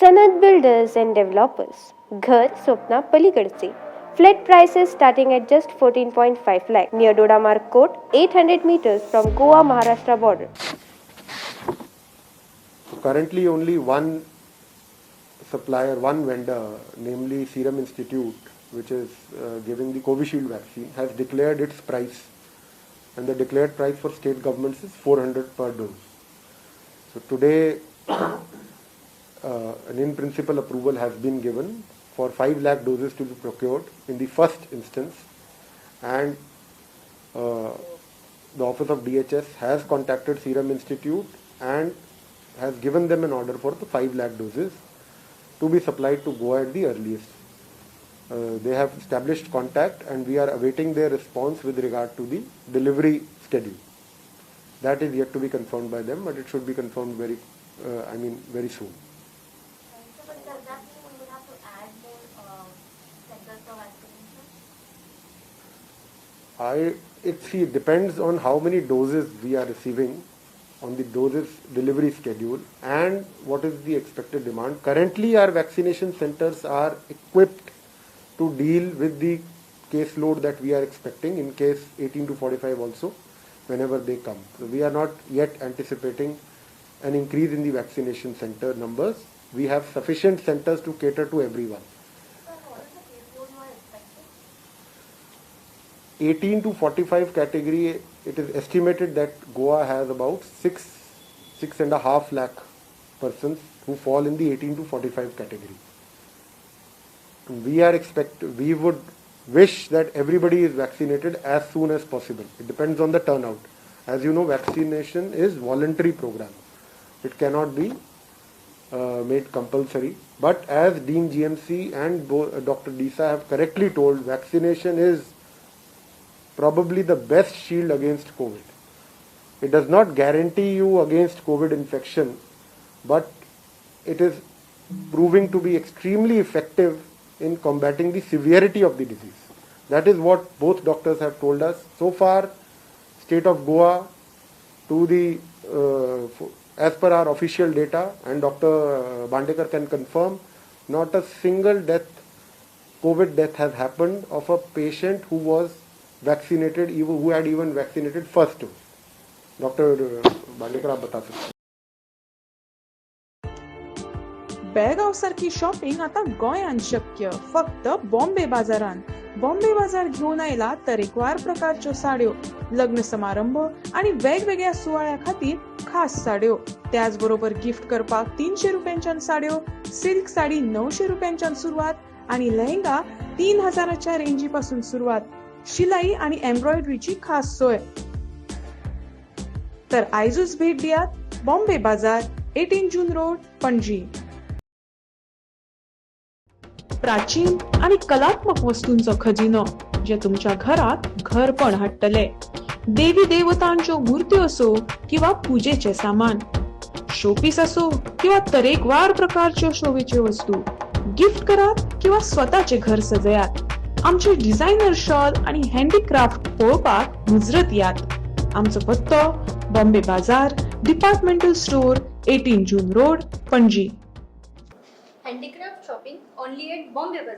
सनद builders and developers. घर Swapna पलीकडचे. Flat prices starting at just 14.5 lakh near Dodamarg Court, 800 meters from Goa Maharashtra border. Currently only one supplier, one vendor, namely Serum Institute, which is giving the Covishield vaccine, has declared its price, and the declared price for state governments is 400 per dose. So today an in principle approval has been given for 5 lakh doses to be procured in the first instance, and the office of DHS has contacted Serum Institute and has given them an order for the 5 lakh doses to be supplied to Goa at the earliest. They have established contact and we are awaiting their response with regard to the delivery schedule. That is yet to be confirmed by them, but it should be confirmed very soon. So, but does that mean we would have to add more centers for vaccination? It depends on how many doses we are receiving on the doses delivery schedule and what is the expected demand. Currently our vaccination centers are equipped to deal with the caseload that we are expecting in case 18 to 45 also whenever they come. So we are not yet anticipating an increase in the vaccination center numbers. We have sufficient centers to cater to everyone. So, what is the caseload you are expecting? 18 to 45 category, it is estimated that Goa has about 6.5 lakh persons who fall in the 18 to 45 category. We would wish that everybody is vaccinated as soon as possible. It depends on the turnout. As you know, vaccination is voluntary program. It cannot be made compulsory. But as Dean GMC and Dr. Disa have correctly told, vaccination is probably the best shield against COVID. It does not guarantee you against COVID infection, but it is proving to be extremely effective in combating the severity of the disease. That is what both doctors have told us. So far, state of Goa, as per our official data, and Dr. Bandekar can confirm, not a single COVID death has happened of a patient who was vaccinated, who had even vaccinated first dose. Dr. Bandekar, आप बता सकते हैं. बेळगाव सारखी shopping आता गोंयान शक्य फक्त बॉम्बे बाजारात. बॉम्बे बाजार घेऊन आयला तरेकवार प्रकारच्यो साड्यो, लग्न समारंभ आणि वेगवेगळ्या सुवाळ्या खातीर खास साड्यो. त्याच बरोबर गिफ्ट करपाक 300 रुपयांच्यान साड्यो, सिल्क साडी 900 रुपयांच्यान सुरुवात आणि लेहंगा 3000च्या रेंजी पासून सुरुवात. शिलाई आणि एम्ब्रॉयडरीची खास सोय. तर आयजूच भेट दियात बॉम्बे बाजार, 18 जून रोड, पणजी. प्राचीन आणि कलात्मक वस्तूंचो खजिनो जे तुमच्या घरात घरपण हाडटले. देवी देवतांच्यो मूर्ती असो किंवा पूजेचे सामान, शोपीस असो किंवा तरेकवार प्रकारच्यो शोभेच्यो वस्तू, गिफ्ट करात किंवा स्वतःचे घर सजयात. आमचे डिझायनर शॉल आणि हँडीक्राफ्ट पळोवपाक मुजरत यात. आमचो पत्तो Bombay Bazaar, departmental store, 18 June road, Panaji. Handicraft shopping only at Bombay Bazaar.